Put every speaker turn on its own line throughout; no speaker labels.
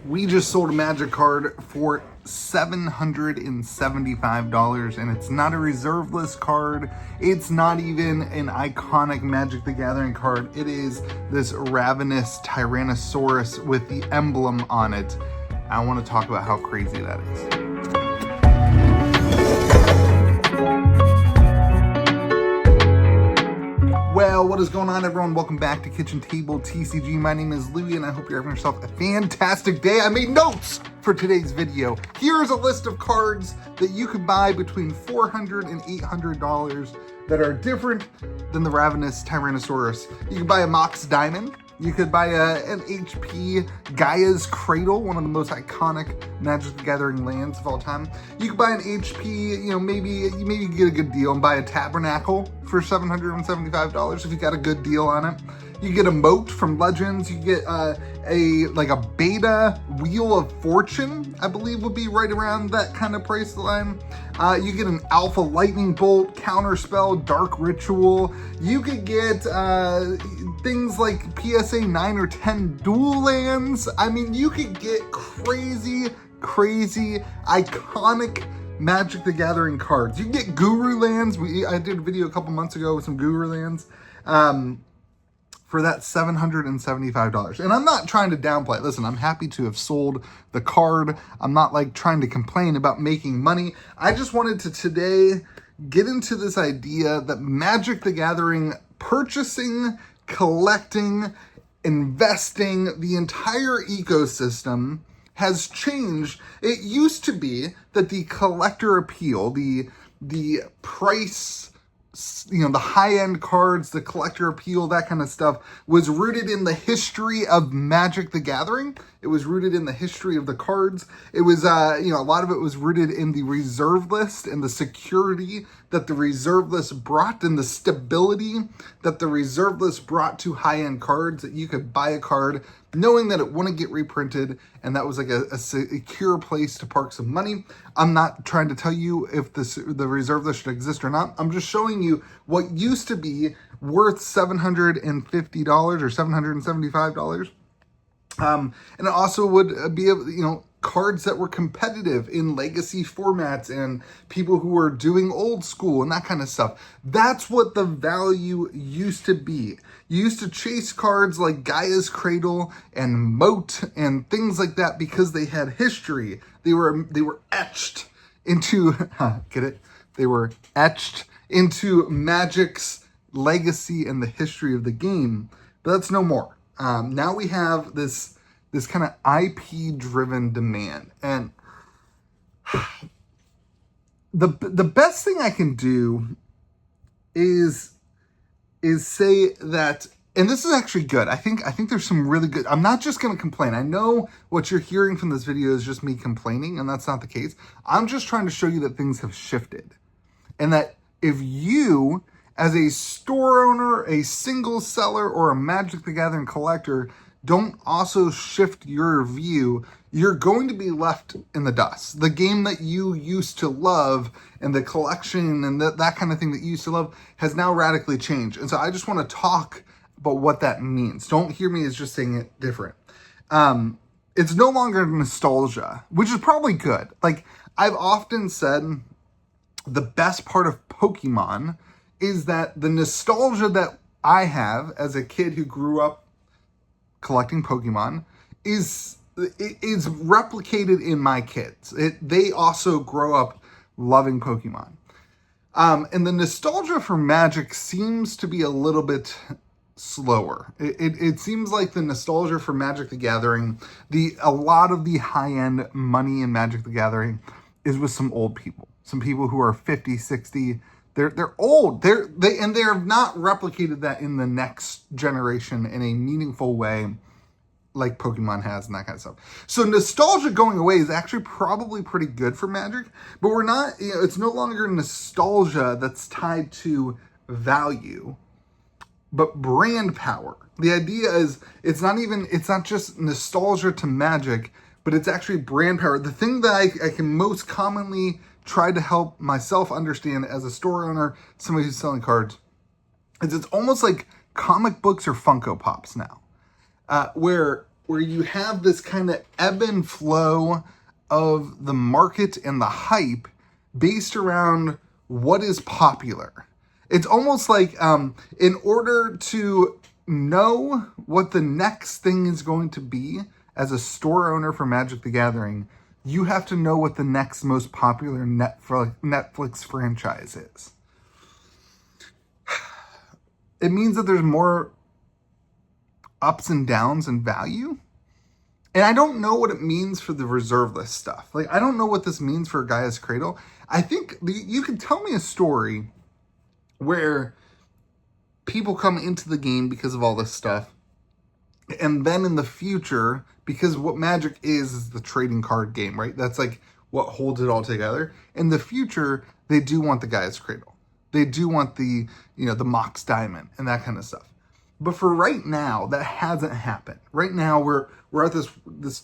We just sold a Magic card for $775, and it's not a reserve list card. It's not even an iconic Magic the Gathering card. It is this ravenous Tyrannosaurus with the emblem on it. I want to talk about how crazy that is. Well, what is going on, everyone? Welcome back to Kitchen Table TCG. My name is Louie, and I hope you're having yourself a fantastic day. I made notes for today's video. Here's a list of cards that you could buy between $400 and $800 that are different than the ravenous Tyrannosaurus. You could buy a Mox Diamond. You could buy an HP Gaia's Cradle, one of the most iconic Magic the Gathering lands of all time. You could buy an HP, maybe you get a good deal and buy a Tabernacle for $775 if you got a good deal on it. You get a Moat from Legends. You get a Beta Wheel of Fortune, I believe would be right around that kind of price line. You get an Alpha Lightning Bolt, Counterspell, Dark Ritual. You could get things like PSA 9 or 10 dual lands. I mean, you could get crazy, iconic Magic the Gathering cards. You can get Guru lands. I did a video a couple months ago with some Guru lands. For that $775. And I'm not trying to downplay it. Listen, I'm happy to have sold the card. I'm not trying to complain about making money. I just wanted to today get into this idea that Magic the Gathering, purchasing, collecting, investing, the entire ecosystem has changed. It used to be that the collector appeal, the price, the high-end cards, the collector appeal, that kind of stuff, was rooted in the history of Magic the Gathering. It was rooted in the history of the cards. It was, a lot of it was rooted in the reserve list and the security that the reserve list brought and the stability that the reserve list brought to high-end cards, that you could buy a card knowing that it wouldn't get reprinted, and that was like a secure place to park some money. I'm not trying to tell you if the reserve list should exist or not. I'm just showing you what used to be worth $750 or $775. And it also would be, cards that were competitive in legacy formats and people who were doing old school and that kind of stuff. That's what the value used to be. You used to chase cards like Gaia's Cradle and Moat and things like that because they had history. They were etched into, get it? They were etched into Magic's legacy and the history of the game. But that's no more. Now we have this kind of IP-driven demand. And the best thing I can do is say that, and this is actually good. I think there's some really good, I'm not just going to complain. I know what you're hearing from this video is just me complaining, and that's not the case. I'm just trying to show you that things have shifted. And that if you, as a store owner, a single seller, or a Magic the Gathering collector, don't also shift your view, you're going to be left in the dust. The game that you used to love and the collection and that kind of thing that you used to love has now radically changed. And so I just want to talk about what that means. Don't hear me as just saying it different. It's no longer nostalgia, which is probably good. Like I've often said, the best part of Pokemon is that the nostalgia that I have as a kid who grew up collecting Pokemon is replicated in my kids. They also grow up loving Pokemon. And the nostalgia for Magic seems to be a little bit slower. It seems like the nostalgia for Magic the Gathering, a lot of the high-end money in Magic the Gathering is with some old people. Some people who are 50, 60. They're old. They have not replicated that in the next generation in a meaningful way like Pokemon has and that kind of stuff. So nostalgia going away is actually probably pretty good for Magic, but we're not, it's no longer nostalgia that's tied to value, but brand power. The idea is it's not just nostalgia to Magic, but it's actually brand power. The thing that I can most commonly try to help myself understand as a store owner, somebody who's selling cards, is it's almost like comic books or Funko Pops now, where where you have this kind of ebb and flow of the market and the hype based around what is popular. It's almost like in order to know what the next thing is going to be as a store owner for Magic the Gathering, you have to know what the next most popular Netflix franchise is. It means that there's more ups and downs in value. And I don't know what it means for the reserve list stuff. Like, I don't know what this means for Gaia's Cradle. I think you can tell me a story where people come into the game because of all this stuff. And then in the future, because what Magic is the trading card game, right? That's like what holds it all together. In the future, they do want the Gaia's Cradle. They do want the, the Mox Diamond and that kind of stuff. But for right now, that hasn't happened. Right now, we're at this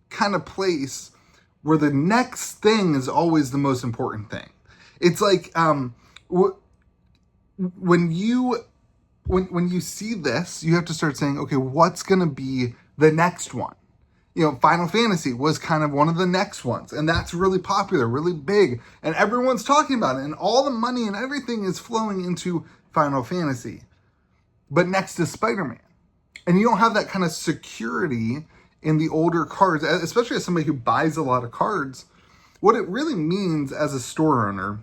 kind of place where the next thing is always the most important thing. It's like when you see this, you have to start saying, okay, what's going to be the next one? Final Fantasy was kind of one of the next ones, and that's really popular, really big, and everyone's talking about it, and all the money and everything is flowing into Final Fantasy. But next is Spider-Man. And you don't have that kind of security in the older cards, especially as somebody who buys a lot of cards. What it really means as a store owner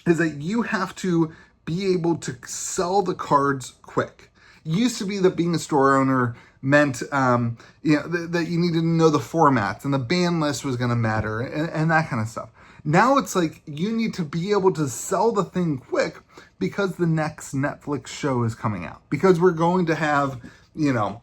is that you have to be able to sell the cards quick. It used to be that being a store owner meant that you needed to know the formats and the ban list was going to matter and that kind of stuff. Now it's like you need to be able to sell the thing quick because the next Netflix show is coming out. Because we're going to have, what's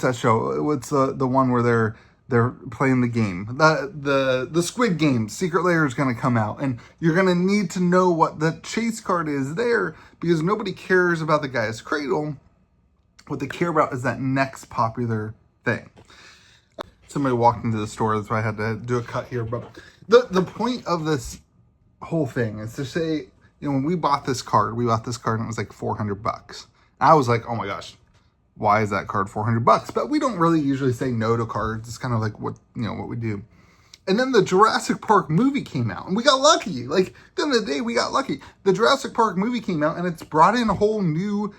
that show? What's the one where they're playing the game? The Squid Game, Secret Lair is going to come out. And you're going to need to know what the chase card is there because nobody cares about the Gaia's Cradle. What they care about is that next popular thing. Somebody walked into the store, that's why I had to do a cut here. But the point of this whole thing is to say, when we bought this card and it was like $400. I was like, oh my gosh, why is that card $400? But we don't really usually say no to cards. It's kind of like what we do. And then the Jurassic Park movie came out and we got lucky. Like, at the end of the day, we got lucky. The Jurassic Park movie came out and it's brought in a whole new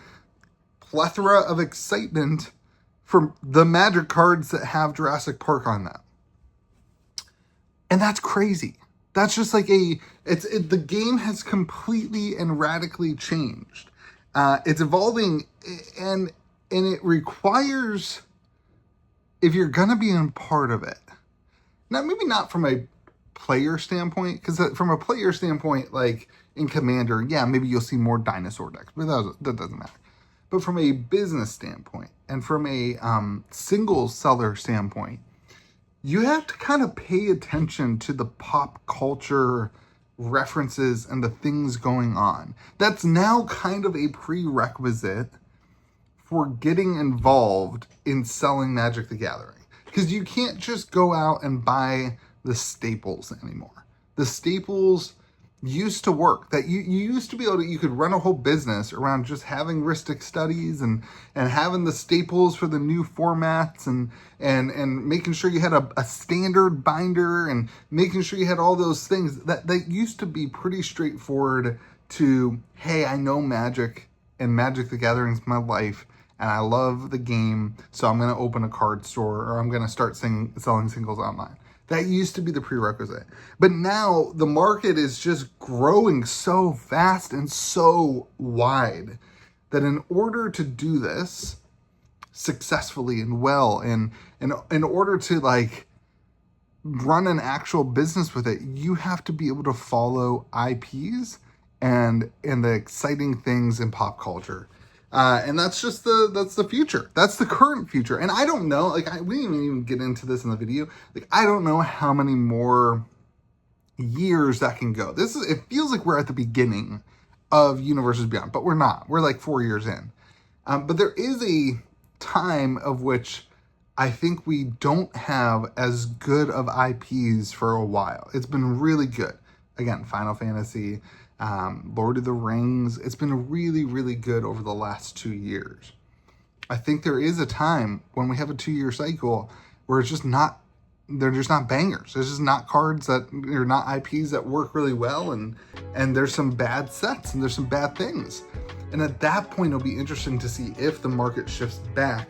plethora of excitement for the Magic cards that have Jurassic Park on them. And that's crazy. That's just like the game has completely and radically changed. It's evolving and it requires, if you're going to be a part of it, now maybe not from a player standpoint, because from a player standpoint, like in Commander, yeah, maybe you'll see more dinosaur decks, but that doesn't matter. But from a business standpoint and from a single seller standpoint, you have to kind of pay attention to the pop culture references and the things going on. That's now kind of a prerequisite for getting involved in selling Magic the Gathering. Because you can't just go out and buy the staples anymore. The staples used to work. That you used to be able to, you could run a whole business around just having heuristic studies and having the staples for the new formats and making sure you had a standard binder and making sure you had all those things that used to be pretty straightforward to, hey, I know Magic and Magic the Gathering is my life and I love the game, so I'm going to open a card store or I'm going to start selling singles online. That used to be the prerequisite. But now the market is just growing so fast and so wide that in order to do this successfully and well, and in order to like run an actual business with it, you have to be able to follow IPs and the exciting things in pop culture. And that's just that's the future. That's the current future. And I don't know, like we didn't even get into this in the video. Like, I don't know how many more years that can go. It feels like we're at the beginning of Universes Beyond, but we're not. We're like 4 years in. But there is a time of which I think we don't have as good of IPs for a while. It's been really good. Again, Final Fantasy, Lord of the Rings. It's been really, really good over the last 2 years. I think there is a time when we have a 2-year cycle where it's just not, they're just not bangers. There's just not cards that are not IPs that work really well, and there's some bad sets and there's some bad things. And at that point, it'll be interesting to see if the market shifts back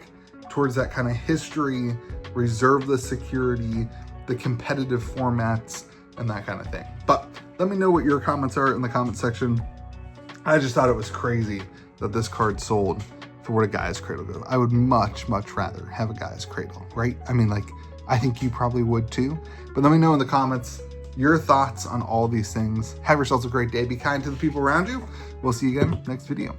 towards that kind of history, reserve the security, the competitive formats, and that kind of thing. But let me know what your comments are in the comment section. I just thought it was crazy that this card sold for what a Gaia's Cradle goes. I would much rather have a Gaia's Cradle, right? I mean, like, I think you probably would too. But let me know in the comments your thoughts on all these things. Have yourselves a great day. Be kind to the people around you. We'll see you again next video.